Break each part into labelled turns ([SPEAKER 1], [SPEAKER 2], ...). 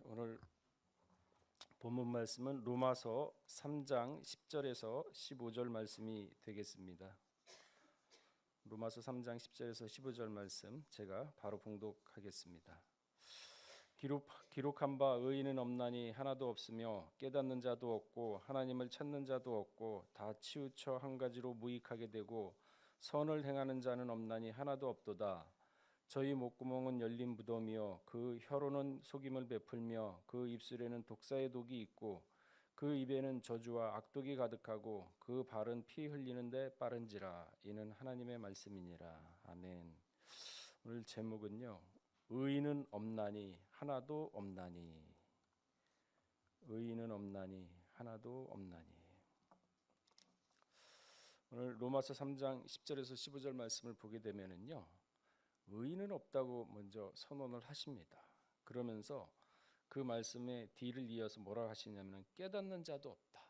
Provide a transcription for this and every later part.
[SPEAKER 1] 오늘 본문 말씀은 로마서 3장 10절에서 15절 말씀이 되겠습니다. 로마서 3장 10절에서 15절 말씀 제가 바로 봉독하겠습니다. 기록한 바 의인은 없나니 하나도 없으며 깨닫는 자도 없고 하나님을 찾는 자도 없고 다 치우쳐 한 가지로 무익하게 되고 선을 행하는 자는 없나니 하나도 없도다. 저희 목구멍은 열린 무덤이요 그 혀로는 속임을 베풀며 그 입술에는 독사의 독이 있고 그 입에는 저주와 악독이 가득하고 그 발은 피 흘리는데 빠른지라. 이는 하나님의 말씀이니라. 아멘. 오늘 제목은요, 의인은 없나니 하나도 없나니. 의인은 없나니 하나도 없나니. 오늘 로마서 3장 10절에서 15절 말씀을 보게 되면은요, 의인은 없다고 먼저 선언을 하십니다. 그러면서 그 말씀에 뒤를 이어서 뭐라 하시냐면 깨닫는 자도 없다.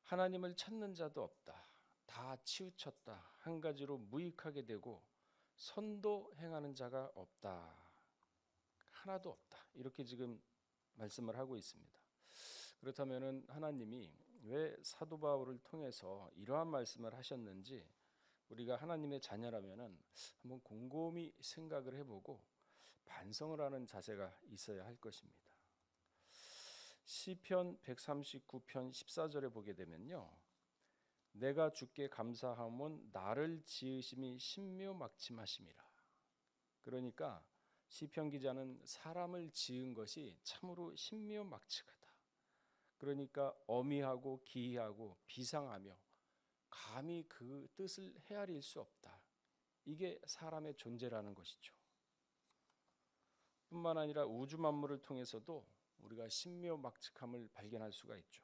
[SPEAKER 1] 하나님을 찾는 자도 없다. 다 치우쳤다. 한 가지로 무익하게 되고 선도 행하는 자가 없다. 하나도 없다. 이렇게 지금 말씀을 하고 있습니다. 그렇다면 하나님이 왜 사도 바울을 통해서 이러한 말씀을 하셨는지 우리가 하나님의 자녀라면은 한번 곰곰이 생각을 해보고 반성을 하는 자세가 있어야 할 것입니다. 시편 139편 14절에 보게 되면요, 내가 주께 감사함은 나를 지으심이 신묘막침하심이라. 그러니까 시편 기자는 사람을 지은 것이 참으로 신묘막측하다. 그러니까 어미하고 기이하고 비상하며 감히 그 뜻을 헤아릴 수 없다. 이게 사람의 존재라는 것이죠. 뿐만 아니라 우주 만물을 통해서도 우리가 신묘막측함을 발견할 수가 있죠.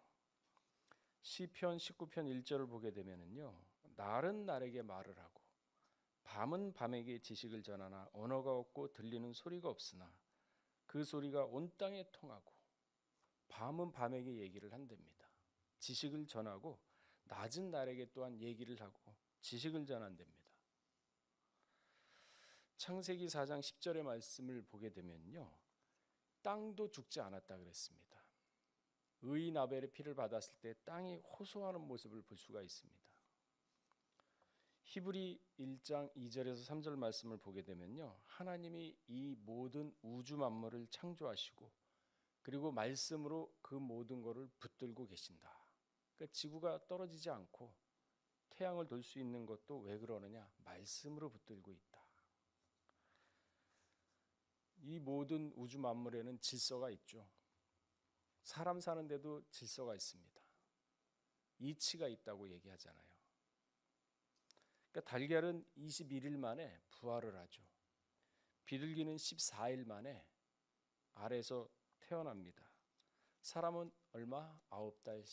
[SPEAKER 1] 시편 19편 1절을 보게 되면은요, 날은 날에게 말을 하고 밤은 밤에게 지식을 전하나 언어가 없고 들리는 소리가 없으나 그 소리가 온 땅에 통하고 밤은 밤에게 얘기를 한답니다. 지식을 전하고 낮은 날에게 또한 얘기를 하고 지식을 전한답니다. 창세기 4장 10절의 말씀을 보게 되면요, 땅도 죽지 않았다 그랬습니다. 의인 아벨의 피를 받았을 때 땅이 호소하는 모습을 볼 수가 있습니다. 히브리 1장 2절에서 3절 말씀을 보게 되면요, 하나님이 이 모든 우주 만물을 창조하시고 그리고 말씀으로 그 모든 것을 붙들고 계신다. 그러니까 지구가 떨어지지 않고 태양을 돌 수 있는 것도 왜 그러느냐? 말씀으로 붙들고 있다. 이 모든 우주 만물에는 질서가 있죠. 사람 사는데도 질서가 있습니다. 이치가 있다고 얘기하잖아요. 그러니까 달걀은 21일 만에 부화를 하죠. 비둘기는 14일 만에 알에서 태어납니다. 사람은 얼마? 9달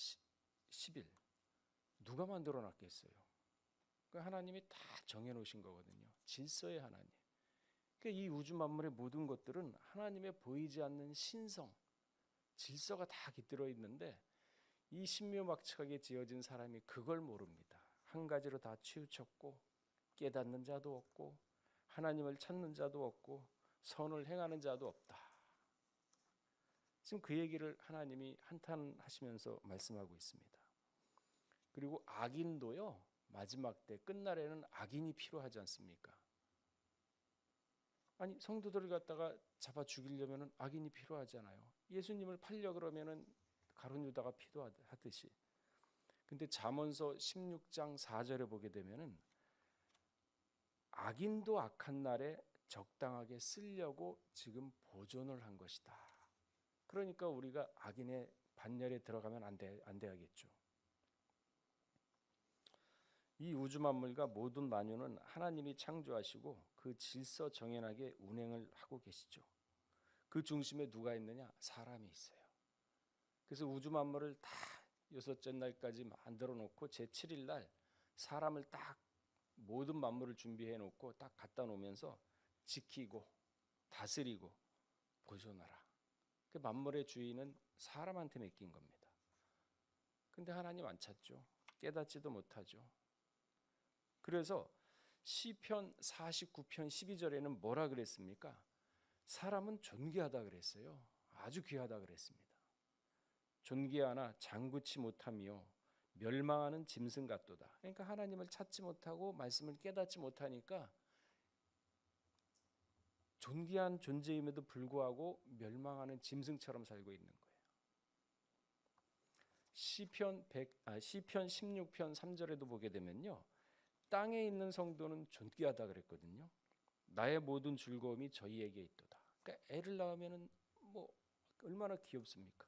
[SPEAKER 1] 10일. 누가 만들어 놨겠어요? 하나님이 다 정해놓으신 거거든요. 질서의 하나님. 이 우주 만물의 모든 것들은 하나님의 보이지 않는 신성, 질서가 다 깃들어 있는데 이 신묘막측하게 지어진 사람이 그걸 모릅니다. 한 가지로 다 치우쳤고 깨닫는 자도 없고 하나님을 찾는 자도 없고 선을 행하는 자도 없다. 지금 그 얘기를 하나님이 한탄하시면서 말씀하고 있습니다. 그리고 악인도요, 마지막 때 끝날에는 악인이 필요하지 않습니까? 아니, 성도들을 갖다가 잡아 죽이려면 악인이 필요하잖아요. 예수님을 팔려 그러면은 가룟 유다가 필요하듯이. 근데 잠언서 16장 4절에 보게 되면은 악인도 악한 날에 적당하게 쓰려고 지금 보존을 한 것이다. 그러니까 우리가 악인의 반열에 들어가면 안 돼야겠죠. 이 우주 만물과 모든 만유는 하나님이 창조하시고 그 질서 정연하게 운행을 하고 계시죠. 그 중심에 누가 있느냐? 사람이 있어요. 그래서 우주 만물을 다 여섯째 날까지 만들어 놓고 제7일 날 사람을 딱 모든 만물을 준비해 놓고 딱 갖다 놓으면서 지키고 다스리고 보존하라. 그 만물의 주인은 사람한테 맡긴 겁니다. 근데 하나님 안 찾죠. 깨닫지도 못하죠. 그래서 시편 49편 12절에는 뭐라 그랬습니까? 사람은 존귀하다 그랬어요. 아주 귀하다 그랬습니다. 존귀하나 장구치 못하며 멸망하는 짐승 같도다. 그러니까 하나님을 찾지 못하고 말씀을 깨닫지 못하니까 존귀한 존재임에도 불구하고 멸망하는 짐승처럼 살고 있는 거예요. 시편 16편 3절에도 보게 되면요. 땅에 있는 성도는 존귀하다 그랬거든요. 나의 모든 즐거움이 저희에게 있도다. 그러니까 애를 낳으면은 뭐 얼마나 귀엽습니까?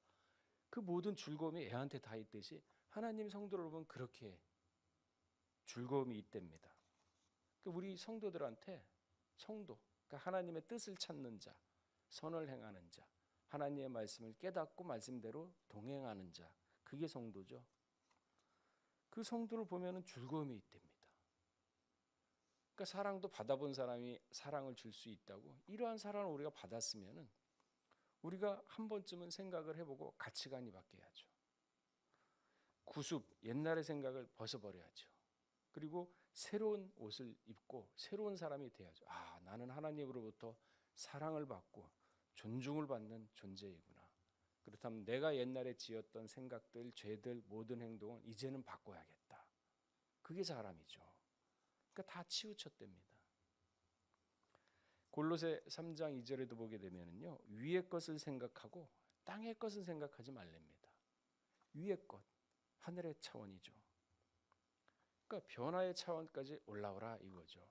[SPEAKER 1] 그 모든 즐거움이 애한테 다 있듯이 하나님 성도를 보면 그렇게 즐거움이 있답니다. 그러니까 우리 성도들한테 성도, 그러니까 하나님의 뜻을 찾는 자, 선을 행하는 자, 하나님의 말씀을 깨닫고 말씀대로 동행하는 자, 그게 성도죠. 그 성도를 보면은 즐거움이 있답니다. 그러니까 사랑도 받아본 사람이 사랑을 줄 수 있다고, 이러한 사랑을 우리가 받았으면은 우리가 한 번쯤은 생각을 해보고 가치관이 바뀌어야죠. 구습, 옛날의 생각을 벗어버려야죠. 그리고 새로운 옷을 입고 새로운 사람이 돼야죠. 아, 나는 하나님으로부터 사랑을 받고 존중을 받는 존재이구나. 그렇다면 내가 옛날에 지었던 생각들, 죄들, 모든 행동을 이제는 바꿔야겠다. 그게 사람이죠. 그러니까 다 치우쳤답니다. 골로새 3장 2절에도 보게 되면요, 위의 것을 생각하고 땅의 것을 생각하지 말랍니다. 위의 것, 하늘의 차원이죠. 그러니까 변화의 차원까지 올라오라 이거죠.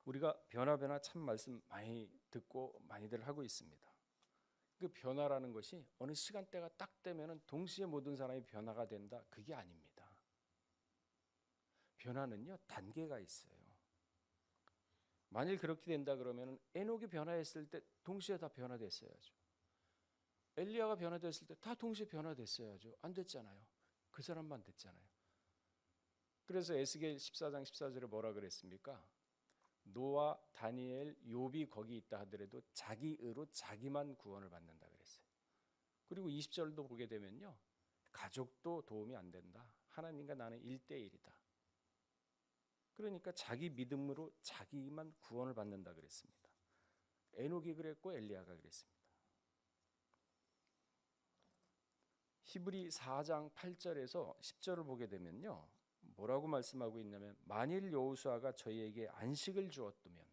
[SPEAKER 1] 우리가 변화 참 말씀 많이 듣고 많이들 하고 있습니다. 그 변화라는 것이 어느 시간대가 딱 되면은 동시에 모든 사람이 변화가 된다, 그게 아닙니다. 변화는요, 단계가 있어요. 만일 그렇게 된다 그러면 에녹이 변화했을 때 동시에 다 변화됐어야죠. 엘리야가 변화됐을 때 다 동시에 변화됐어야죠. 안 됐잖아요. 그 사람만 됐잖아요. 그래서 에스겔 14장 14절에 뭐라 그랬습니까? 노아, 다니엘, 욥이 거기 있다 하더라도 자기 의로 자기만 구원을 받는다 그랬어요. 그리고 20절도 보게 되면요, 가족도 도움이 안 된다. 하나님과 나는 1대1이다. 그러니까 자기 믿음으로 자기만 구원을 받는다 그랬습니다. 에녹이 그랬고 엘리야가 그랬습니다. 히브리 4장 8절에서 10절을 보게 되면요, 뭐라고 말씀하고 있냐면, 만일 여호수아가 저희에게 안식을 주었다면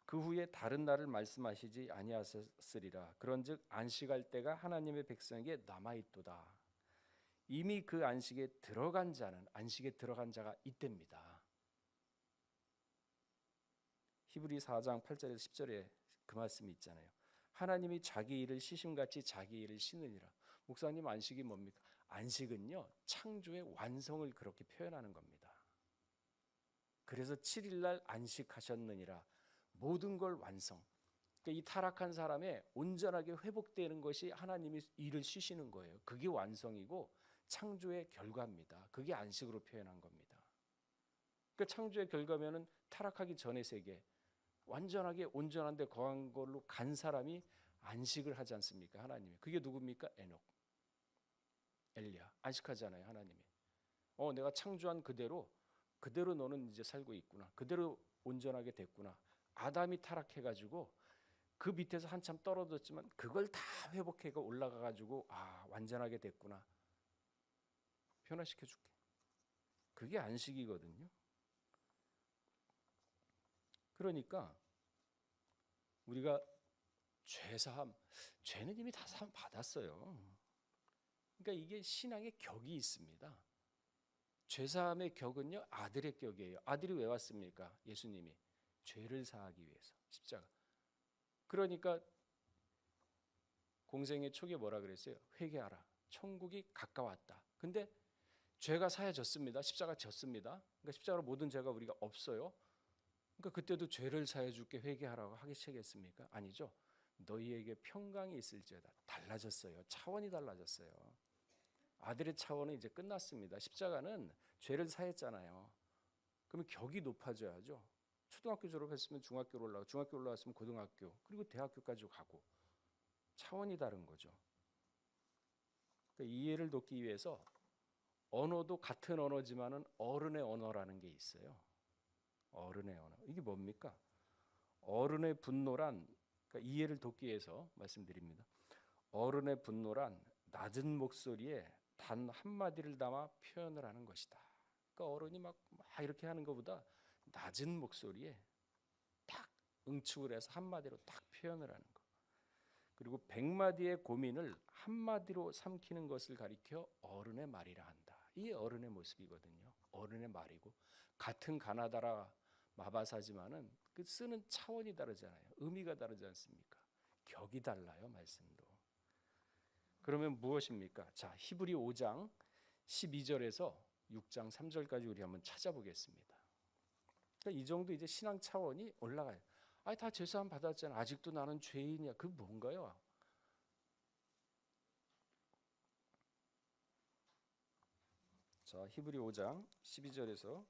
[SPEAKER 1] 그 후에 다른 날을 말씀하시지 아니하셨으리라. 그런즉 안식할 때가 하나님의 백성에게 남아 있도다. 이미 그 안식에 들어간 자는, 안식에 들어간 자가 있답니다. 히브리 4장 8절에서 10절에 그 말씀이 있잖아요. 하나님이 자기 일을 시심같이 자기 일을 쉬느니라. 목사님, 안식이 뭡니까? 안식은요, 창조의 완성을 그렇게 표현하는 겁니다. 그래서 7일날 안식하셨느니라. 모든 걸 완성. 그러니까 이 타락한 사람의 온전하게 회복되는 것이 하나님이 일을 쉬시는 거예요. 그게 완성이고 창조의 결과입니다. 그게 안식으로 표현한 겁니다. 그러니까 창조의 결과면은 타락하기 전의 세계, 완전하게 온전한 데 거한 걸로 간 사람이 안식을 하지 않습니까? 하나님이. 그게 누굽니까? 에녹, 엘리야. 안식하잖아요, 하나님이. 내가 창조한 그대로 너는 이제 살고 있구나. 그대로 온전하게 됐구나. 아담이 타락해가지고 그 밑에서 한참 떨어졌지만 그걸 다 회복해가 올라가가지고 완전하게 됐구나. 변화시켜줄게. 그게 안식이거든요. 그러니까 우리가 죄사함, 죄는 이미 다 사함 받았어요. 그러니까 이게 신앙의 격이 있습니다. 죄사함의 격은요, 아들의 격이에요. 아들이 왜 왔습니까? 예수님이 죄를 사하기 위해서 십자가. 그러니까 공생의 초기에 뭐라 그랬어요? 회개하라. 천국이 가까웠다. 근데 죄가 사해졌습니다. 십자가 졌습니다. 그러니까 십자가로 모든 죄가 우리가 없어요. 그러니까 그때도 죄를 사해 줄게 회개하라고 하시겠습니까? 아니죠. 너희에게 평강이 있을지어다. 달라졌어요. 차원이 달라졌어요. 아들의 차원은 이제 끝났습니다. 십자가는 죄를 사했잖아요. 그러면 격이 높아져야죠. 초등학교 졸업했으면 중학교로 올라가고, 중학교 올라왔으면 고등학교, 그리고 대학교까지 가고, 차원이 다른 거죠. 그러니까 이해를 돕기 위해서 언어도 같은 언어지만은 어른의 언어라는 게 있어요. 어른의 언어. 이게 뭡니까? 어른의 분노란, 그러니까 이해를 돕기 위해서 말씀드립니다. 어른의 분노란 낮은 목소리에 단 한마디를 담아 표현을 하는 것이다. 그러니까 어른이 막 이렇게 하는 것보다 낮은 목소리에 딱 응축을 해서 한마디로 딱 표현을 하는 것. 그리고 100마디의 고민을 한마디로 삼키는 것을 가리켜 어른의 말이라 한다. 이게 어른의 모습이거든요. 어른의 말이고, 같은 가나다라 마바사지만은 그 쓰는 차원이 다르잖아요. 의미가 다르지 않습니까? 격이 달라요, 말씀도. 그러면 무엇입니까? 자, 히브리 5장 12절에서 6장 3절까지 우리 한번 찾아보겠습니다. 그러니까 이 정도 이제 신앙 차원이 올라가요. 아니, 다 죄사함 받았잖아. 아직도 나는 죄인이야. 그 뭔가요? 자, 히브리 5장 12절에서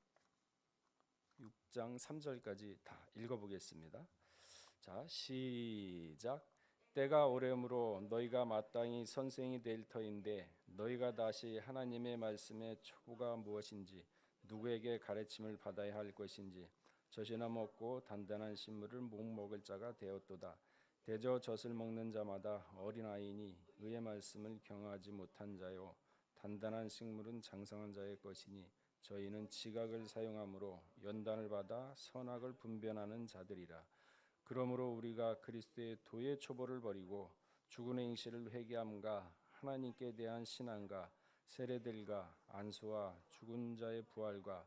[SPEAKER 1] 6장 3절까지 다 읽어보겠습니다. 자, 시작. 때가 오래므로 너희가 마땅히 선생이 될 터인데 너희가 다시 하나님의 말씀의 초보가 무엇인지 누구에게 가르침을 받아야 할 것인지 젖이나 먹고 단단한 식물을 못 먹을 자가 되었도다. 대저 젖을 먹는 자마다 어린아이니 의의 말씀을 경하지 못한 자요 단단한 식물은 장성한 자의 것이니 저희는 지각을 사용함으로 연단을 받아 선악을 분별하는 자들이라. 그러므로 우리가 그리스도의 도의 초보를 버리고 죽은 행실을 회개함과 하나님께 대한 신앙과 세례들과 안수와 죽은 자의 부활과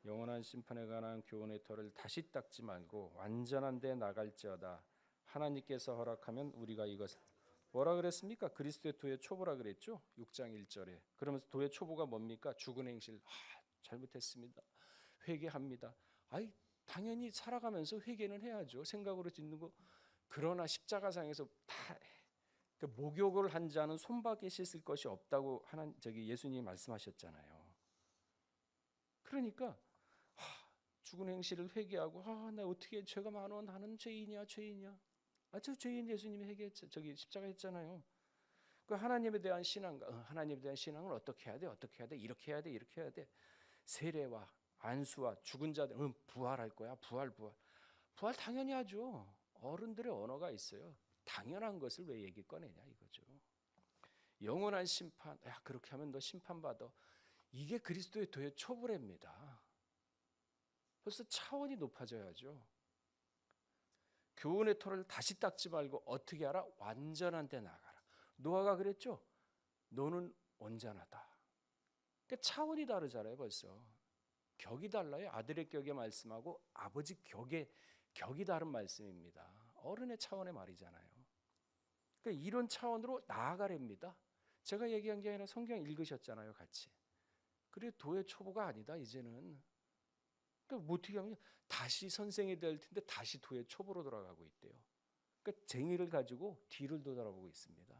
[SPEAKER 1] 영원한 심판에 관한 교훈의 터를 다시 닦지 말고 완전한 데 나갈지어다. 하나님께서 허락하면 우리가 이것을 뭐라 그랬습니까? 그리스도의 도의 초보라 그랬죠. 6장 1절에. 그러면서 도의 초보가 뭡니까? 죽은 행실. 잘못했습니다. 회개합니다. 아이, 당연히 살아가면서 회개는 해야죠. 생각으로 짓는 거. 그러나 십자가상에서 다 목욕을 한 자는 손밖에 씻을 것이 없다고 예수님이 말씀하셨잖아요. 그러니까 죽은 행실을 회개하고 나 어떻게 죄가 많어. 나는 죄인이야. 저 죄인 예수님이 회개했죠. 십자가 했잖아요. 그 하나님에 대한 신앙과 하나님에 대한 신앙을 어떻게 해야 돼? 이렇게 해야 돼. 세례와 안수와 죽은 자들 부활할 거야. 부활 당연히 하죠. 어른들의 언어가 있어요. 당연한 것을 왜 얘기 꺼내냐 이거죠. 영원한 심판. 그렇게 하면 너 심판받아. 이게 그리스도의 도의 초보랍니다. 벌써 차원이 높아져야죠. 교훈의 터를 다시 닦지 말고 어떻게 하라? 완전한 데 나가라. 노아가 그랬죠. 너는 온전하다. 그러니까 차원이 다르잖아요. 벌써 격이 달라요. 아들의 격의 말씀하고 아버지 격이 다른 말씀입니다. 어른의 차원의 말이잖아요. 그러니까 이런 차원으로 나아가랍니다. 제가 얘기한 게 아니라 성경 읽으셨잖아요, 같이. 그래 도의 초보가 아니다 이제는. 그러니까 어떻게 하면 다시 선생이 될 텐데 다시 도의 초보로 돌아가고 있대요. 그러니까 쟁의를 가지고 뒤를 돌아보고 있습니다.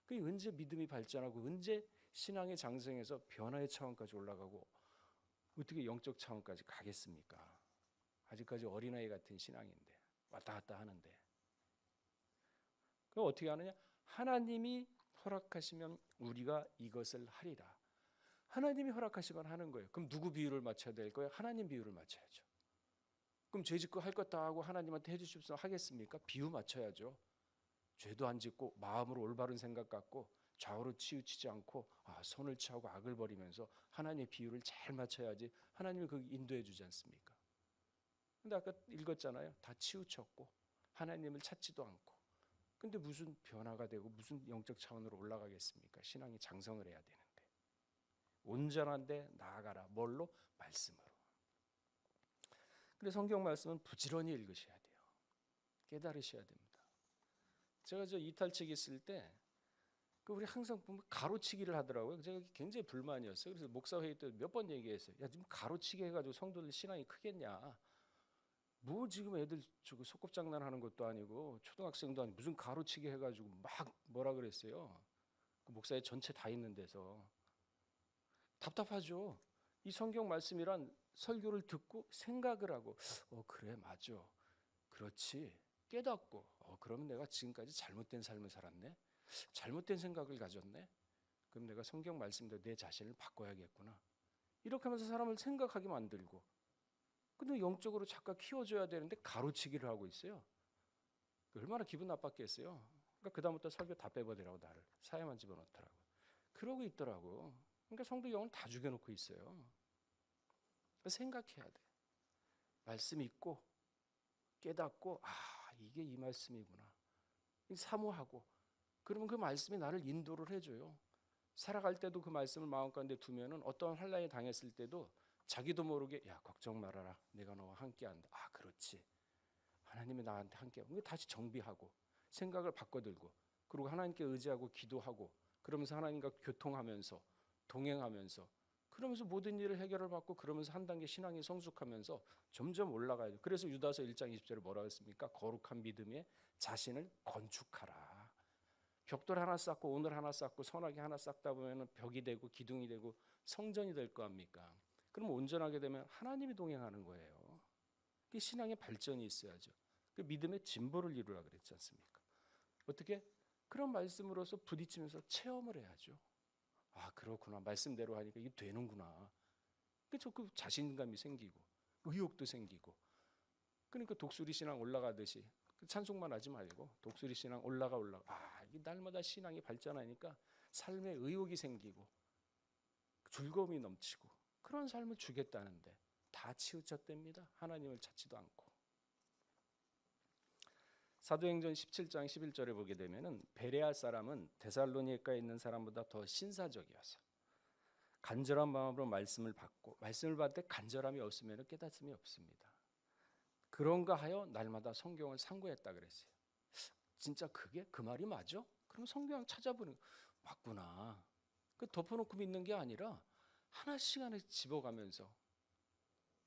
[SPEAKER 1] 그 언제 믿음이 발전하고 언제 신앙의 장성에서 변화의 차원까지 올라가고 어떻게 영적 차원까지 가겠습니까? 아직까지 어린아이 같은 신앙인데 왔다 갔다 하는데. 그럼 어떻게 하느냐? 하나님이 허락하시면 우리가 이것을 하리라. 하나님이 허락하시면 하는 거예요. 그럼 누구 비유를 맞춰야 될 거예요? 하나님 비유를 맞춰야죠. 그럼 죄 짓고 할 것 다 하고 하나님한테 해주십시오 하겠습니까? 비유 맞춰야죠. 죄도 안 짓고 마음으로 올바른 생각 갖고 좌우로 치우치지 않고 손을 취하고 악을 버리면서 하나님의 비유를 잘 맞춰야지 하나님이 그 인도해 주지 않습니까? 근데 아까 읽었잖아요. 다 치우쳤고 하나님을 찾지도 않고. 근데 무슨 변화가 되고 무슨 영적 차원으로 올라가겠습니까? 신앙이 장성을 해야 되는데. 온전한데 나아가라. 뭘로? 말씀으로. 그래서 성경 말씀은 부지런히 읽으셔야 돼요. 깨달으셔야 됩니다. 제가 이탈책 있을 때 우리 항상 보면 가로치기를 하더라고요. 제가 굉장히 불만이었어요. 그래서 목사 회의 때 몇 번 얘기했어요. 야, 지금 가로치기 해가지고 성도들 신앙이 크겠냐? 뭐 지금 애들 소꿉장난하는 것도 아니고 초등학생도 아니고 무슨 가로치기 해가지고 막 뭐라 그랬어요. 그 목사의 전체 다 있는 데서 답답하죠. 이 성경 말씀이란 설교를 듣고 생각을 하고 그래 맞아. 그렇지. 깨닫고 그럼 내가 지금까지 잘못된 삶을 살았네. 잘못된 생각을 가졌네. 그럼 내가 성경 말씀대로 내 자신을 바꿔야겠구나. 이렇게 하면서 사람을 생각하게 만들고 근데 영적으로 잠깐 키워줘야 되는데 가로치기를 하고 있어요. 얼마나 기분 나빴겠어요. 그러니까 그다음부터 설교 다 빼버리라고 나를 사회만 집어넣더라고. 그러고 있더라고. 그러니까 성도 영을 다 죽여놓고 있어요. 생각해야 돼. 말씀 읽고 깨닫고 이게 이 말씀이구나. 사모하고 그러면 그 말씀이 나를 인도를 해줘요. 살아갈 때도 그 말씀을 마음 가운데 두면은 어떠한 환난에 당했을 때도 자기도 모르게 야 걱정 말아라. 내가 너와 함께한다. 그렇지. 하나님이 나한테 함께. 다시 정비하고 생각을 바꿔들고 그리고 하나님께 의지하고 기도하고 그러면서 하나님과 교통하면서 동행하면서 그러면서 모든 일을 해결을 받고 그러면서 한 단계 신앙이 성숙하면서 점점 올라가야 돼요. 그래서 유다서 1장 20절에 뭐라고 했습니까? 거룩한 믿음에 자신을 건축하라. 벽돌 하나 쌓고 오늘 하나 쌓고 선하게 하나 쌓다 보면 벽이 되고 기둥이 되고 성전이 될 거 아닙니까? 그럼 온전하게 되면 하나님이 동행하는 거예요. 그 신앙의 발전이 있어야죠. 그 믿음의 진보를 이루라 그랬지 않습니까? 어떻게? 그런 말씀으로서 부딪히면서 체험을 해야죠. 그렇구나. 말씀대로 하니까 이게 되는구나. 그래서 그 자신감이 생기고 의욕도 생기고. 그러니까 독수리 신앙 올라가듯이 찬송만 하지 말고 독수리 신앙 올라가. 이게 날마다 신앙이 발전하니까 삶에 의욕이 생기고 즐거움이 넘치고 그런 삶을 주겠다는데 다 치우쳤답니다. 하나님을 찾지도 않고. 사도행전 17장 11절에 보게 되면은 베레아 사람은 데살로니가에 있는 사람보다 더 신사적이어서 간절한 마음으로 말씀을 받고 말씀을 받을 때 간절함이 없으면 깨닫음이 없습니다. 그런가 하여 날마다 성경을 상고했다 그랬어요. 진짜 그게 그 말이 맞아? 그럼 성경 찾아보는 맞구나. 그 덮어놓고 믿는 게 아니라 하나씩 집어가면서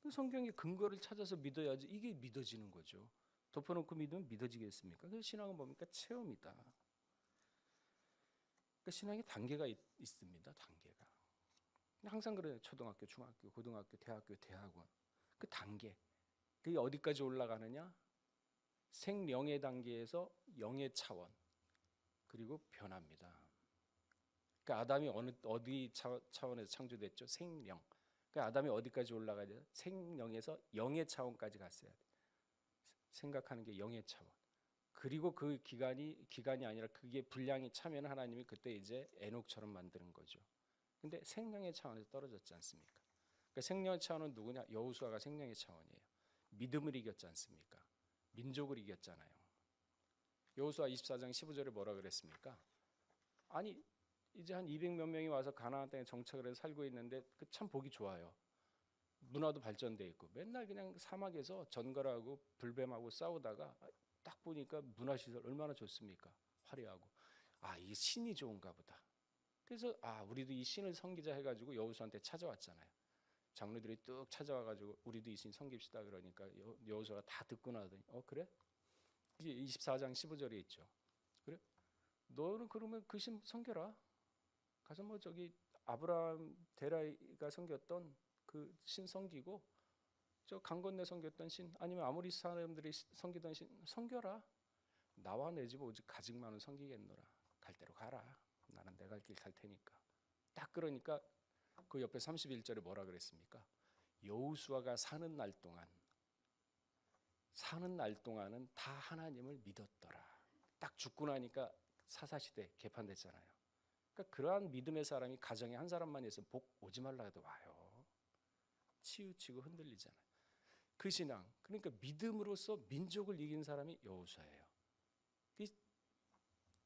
[SPEAKER 1] 그 성경의 근거를 찾아서 믿어야지 이게 믿어지는 거죠. 덮어놓고 믿으면 믿어지겠습니까? 그 신앙은 뭡니까? 체험이다. 그 신앙의 단계가 있습니다. 단계가. 항상 그래요. 초등학교, 중학교, 고등학교, 대학교, 대학원. 그 단계. 그게 어디까지 올라가느냐? 생명의 단계에서 영의 차원. 그리고 변합니다. 그러니까 아담이 어디 차원에서 창조됐죠? 생명. 그러니까 아담이 어디까지 올라가야 돼요? 생명에서 영의 차원까지 갔어야 돼요. 생각하는 게 영의 차원. 그리고 그 기간이 아니라 그게 분량이 차면 하나님이 그때 이제 에녹처럼 만드는 거죠. 근데 생명의 차원에서 떨어졌지 않습니까? 그러니까 생명의 차원은 누구냐? 여호수아가 생명의 차원이에요. 믿음을 이겼지 않습니까? 민족을 이겼잖아요. 여호수아 24장 15절에 뭐라 그랬습니까? 아니 이제 한 200몇 명이 와서 가나안 땅에 정착을 해서 살고 있는데 그 참 보기 좋아요. 문화도 발전돼 있고 맨날 그냥 사막에서 전갈하고 불뱀하고 싸우다가 딱 보니까 문화시설 얼마나 좋습니까? 화려하고 이게 신이 좋은가 보다. 그래서 우리도 이 신을 섬기자 해가지고 여호수아한테 찾아왔잖아요. 장로들이 뚝 찾아와가지고 우리도 이 신 섬깁시다 그러니까 여호수아가 다 듣고 나더니 그래? 이게 24장 15절에 있죠. 그래? 너는 그러면 그 신 섬겨라. 가서 저기 아브라함 데라이가 섬겼던 그 신 섬기고 저 강 건너 섬겼던 신 아니면 아모리 사람들이 섬기던 신 섬겨라. 나와 내 집 오직 가직만은 섬기겠노라. 갈 대로 가라. 나는 내 갈 길 갈 테니까. 딱 그러니까 그 옆에 31절에 뭐라 그랬습니까? 여호수아가 사는 날 동안은 다 하나님을 믿었더라. 딱 죽고 나니까 사사시대 개판됐잖아요. 그러니까 그러한 믿음의 사람이 가정에 한 사람만 있으면 복 오지 말라 해도 와요. 치우치고 흔들리잖아요. 그 신앙, 그러니까 믿음으로써 민족을 이긴 사람이 여호수아예요. 이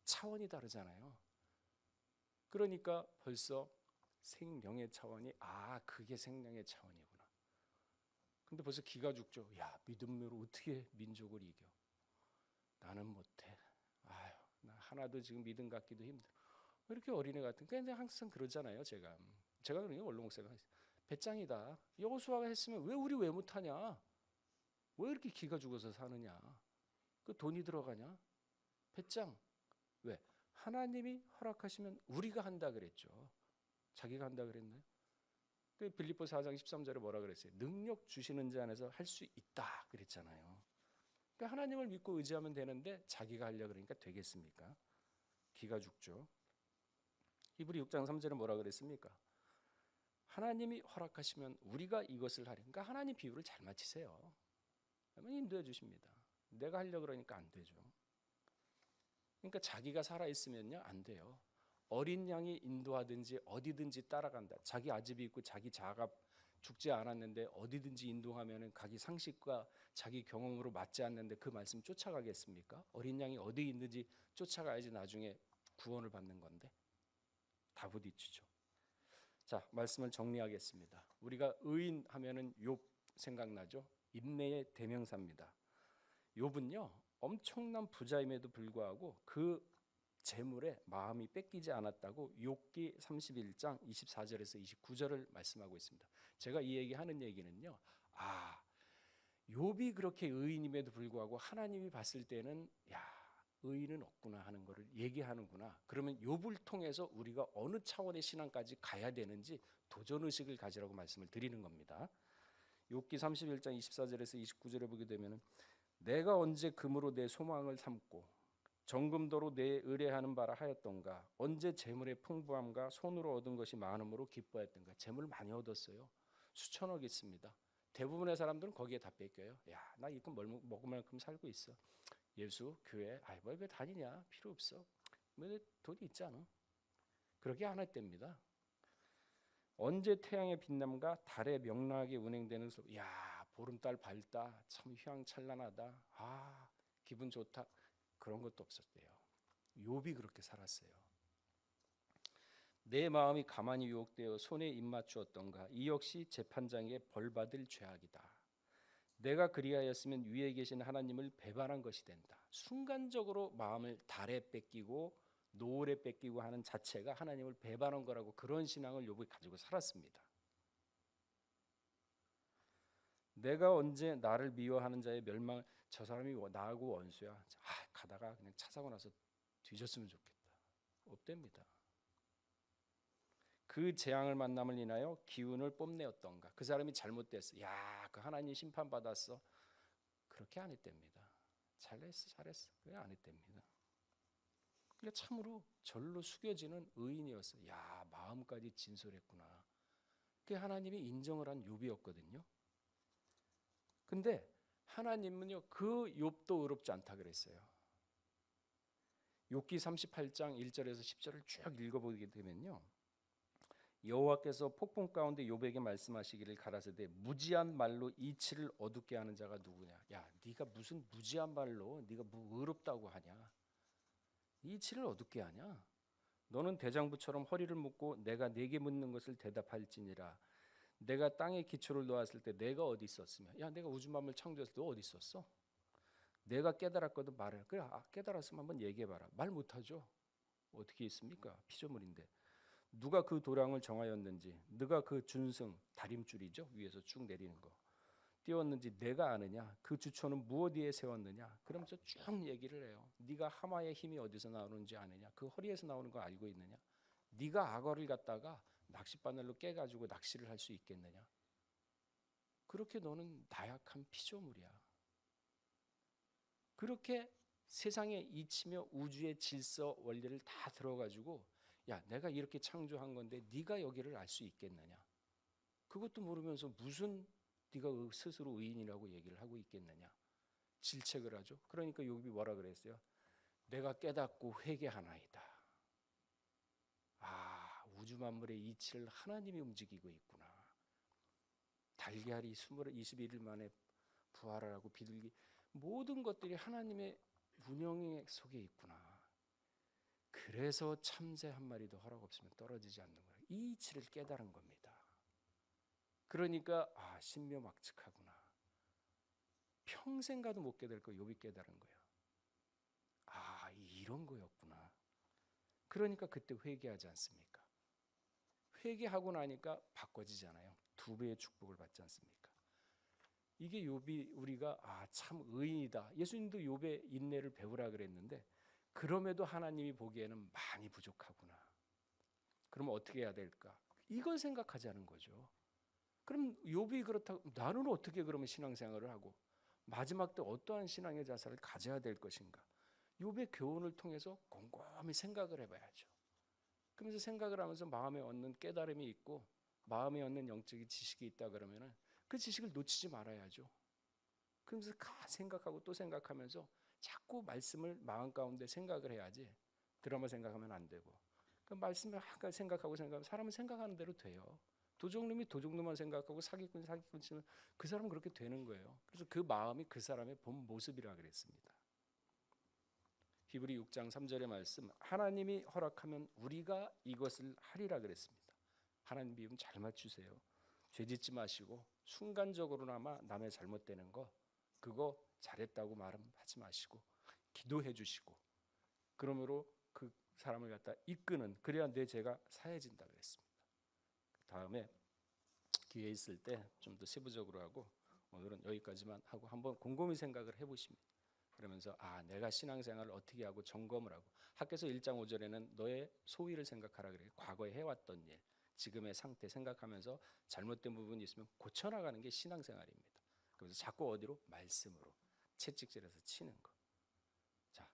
[SPEAKER 1] 차원이 다르잖아요. 그러니까 벌써 생명의 차원이 그게 생명의 차원이구나. 근데 벌써 기가 죽죠. 야, 믿음으로 어떻게 민족을 이겨? 나는 못해. 나 하나도 지금 믿음 갖기도 힘들어. 왜 이렇게 어린애 같은? 근데 항상 그러잖아요. 제가 그러니까 원로 목사가 배짱이다. 여호수아가 했으면 왜 우리 왜 못하냐? 왜 이렇게 기가 죽어서 사느냐? 그 돈이 들어가냐? 배짱. 왜? 하나님이 허락하시면 우리가 한다 그랬죠. 자기가 한다 그랬나요? 그 빌립보 4장 13절에 뭐라 그랬어요? 능력 주시는 자 안에서 할 수 있다 그랬잖아요. 그러니까 하나님을 믿고 의지하면 되는데 자기가 하려고 그러니까 되겠습니까? 기가 죽죠. 히브리 6장 3절에 뭐라 그랬습니까? 하나님이 허락하시면 우리가 이것을 하려. 그러니까 하나님 비율을 잘 맞추세요. 그러면 인도해 주십니다. 내가 하려고 그러니까 안 되죠. 그러니까 자기가 살아있으면요 안 돼요. 어린 양이 인도하든지 어디든지 따라간다. 자기 아집이 있고 자기 자아가 죽지 않았는데 어디든지 인도하면은 자기 상식과 자기 경험으로 맞지 않는데 그 말씀 쫓아가겠습니까? 어린 양이 어디 있는지 쫓아가야지 나중에 구원을 받는 건데 다 부딪히죠. 자, 말씀을 정리하겠습니다. 우리가 의인 하면은 욥 생각나죠? 인내의 대명사입니다. 욥은요 엄청난 부자임에도 불구하고 그 재물에 마음이 뺏기지 않았다고 욥기 31장 24절에서 29절을 말씀하고 있습니다. 제가 이 얘기하는 얘기는요. 욥이 그렇게 의인임에도 불구하고 하나님이 봤을 때는 야, 의인은 없구나 하는 것을 얘기하는구나. 그러면 욥을 통해서 우리가 어느 차원의 신앙까지 가야 되는지 도전 의식을 가지라고 말씀을 드리는 겁니다. 욥기 31장 24절에서 29절에 보게 되면 내가 언제 금으로 내 소망을 삼고 정금도로 내 의뢰하는 바라 하였던가. 언제 재물의 풍부함과 손으로 얻은 것이 많음으로 기뻐했던가. 재물 많이 얻었어요. 수천억 있습니다. 대부분의 사람들은 거기에 다 뺏겨요. 야, 나 이거 먹을 만큼 살고 있어. 예수, 교회, 왜 다니냐? 필요 없어. 왜 돈이 있잖아. 그렇게 안 했답니다. 언제 태양의 빛남과 달의 명랑하게 운행되는 소리. 야, 보름달 밝다. 참 휘황찬란하다. 기분 좋다. 그런 것도 없었대요. 욥이 그렇게 살았어요. 내 마음이 가만히 유혹되어 손에 입맞추었던가. 이 역시 재판장의 벌받을 죄악이다. 내가 그리하였으면 위에 계신 하나님을 배반한 것이 된다. 순간적으로 마음을 달에 뺏기고 노을에 뺏기고 하는 자체가 하나님을 배반한 거라고 그런 신앙을 욥이 가지고 살았습니다. 내가 언제 나를 미워하는 자의 멸망. 저 사람이 나하고 원수야. 가다가 그냥 차 사고 나서 뒤졌으면 좋겠다. 없답니다. 그 재앙을 만남을 인하여 기운을 뽐내었던가. 그 사람이 잘못됐어. 야, 그 하나님 심판 받았어. 그렇게 안 했답니다. 잘했어. 그게 안 했답니다. 그러니까 참으로 절로 숙여지는 의인이었어. 야, 마음까지 진솔했구나. 그게 하나님이 인정을 한 욥이었거든요. 근데 하나님은요 그 욥도 의롭지 않다 그랬어요. 욥기 38장 1절에서 10절을 쭉 읽어보게 되면요. 여호와께서 폭풍 가운데 욥에게 말씀하시기를 가라사대 무지한 말로 이치를 어둡게 하는 자가 누구냐. 야, 네가 무슨 무지한 말로 네가 뭐 의롭다고 하냐. 이치를 어둡게 하냐. 너는 대장부처럼 허리를 묶고 내가 네게 묻는 것을 대답할지니라. 내가 땅에 기초를 놓았을 때 내가 어디 있었으며. 야, 내가 우주만물 창조했을 때 어디 있었어? 내가 깨달았거든 말해. 그래, 깨달았으면 한번 얘기해봐라. 말 못하죠. 어떻게 있습니까? 피조물인데. 누가 그 도량을 정하였는지, 누가 그 준승 다림줄이죠 위에서 쭉 내리는 거 띄웠는지 내가 아느냐? 그 주초는 무엇 위에 세웠느냐? 그러면서 쭉 얘기를 해요. 네가 하마의 힘이 어디서 나오는지 아느냐? 그 허리에서 나오는 거 알고 있느냐? 네가 악어를 갖다가 낚싯바늘로 깨가지고 낚시를 할 수 있겠느냐? 그렇게 너는 나약한 피조물이야. 그렇게 세상의 이치며 우주의 질서 원리를 다 들어가지고 야, 내가 이렇게 창조한 건데 네가 여기를 알 수 있겠느냐? 그것도 모르면서 무슨 네가 스스로 의인이라고 얘기를 하고 있겠느냐? 질책을 하죠. 그러니까 욥이 뭐라 그랬어요? 내가 깨닫고 회개하나이다. 우주 만물의 이치를 하나님이 움직이고 있구나. 달걀이 21일 만에 부활을 하고 비둘기 모든 것들이 하나님의 운영 속에 있구나. 그래서 참새 한 마리도 허락 없으면 떨어지지 않는 거예요. 이 이치를 깨달은 겁니다. 그러니까 신묘막측하구나. 평생 가도 못 깨달을 거 욥이 깨달은 거예요. 이런 거였구나. 그러니까 그때 회개하지 않습니까? 회개하고 나니까 바꿔지잖아요. 2배의 축복을 받지 않습니까? 이게 욥이 우리가 참 의인이다. 예수님도 욥의 인내를 배우라 그랬는데 그럼에도 하나님이 보기에는 많이 부족하구나. 그럼 어떻게 해야 될까? 이걸 생각하자는 거죠. 그럼 욥이 그렇다고 나는 어떻게 그러면 신앙생활을 하고 마지막 때 어떠한 신앙의 자세를 가져야 될 것인가? 욥의 교훈을 통해서 곰곰이 생각을 해봐야죠. 그러면서 생각을 하면서 마음에 얻는 깨달음이 있고 마음에 얻는 영적인 지식이 있다 그러면은 그 지식을 놓치지 말아야죠. 그러면서 생각하고 또 생각하면서 자꾸 말씀을 마음 가운데 생각을 해야지 드라마 생각하면 안 되고, 그 말씀을 생각하고 사람은 생각하는 대로 돼요. 도적놈이 도적놈만 생각하고 사기꾼 치면 그 사람은 그렇게 되는 거예요. 그래서 그 마음이 그 사람의 본 모습이라 그랬습니다. 히브리 6장 3절의 말씀, 하나님이 허락하면 우리가 이것을 하리라 그랬습니다. 하나님 비움 잘 맞추세요. 죄짓지 마시고 순간적으로나마 남의 잘못되는 거 그거 잘했다고 말하지 마시고 기도해 주시고, 그러므로 그 사람을 갖다 이끄는, 그래야 내 죄가 사해진다 그랬습니다. 다음에 기회 있을 때 좀 더 세부적으로 하고, 오늘은 여기까지만 하고 한번 곰곰이 생각을 해보십니다. 그러면서 내가 신앙생활을 어떻게 하고 점검을 하고, 학교에서 1장 5절에는 너의 소위를 생각하라 그래요. 과거에 해왔던 일, 지금의 상태 생각하면서 잘못된 부분이 있으면 고쳐나가는 게 신앙생활입니다. 그래서 자꾸 어디로? 말씀으로 채찍질해서 치는 거. 자,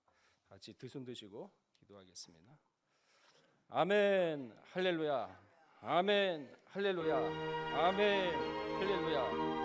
[SPEAKER 1] 같이 두 손 드시고 기도하겠습니다. 아멘 할렐루야, 아멘 할렐루야, 아멘 할렐루야.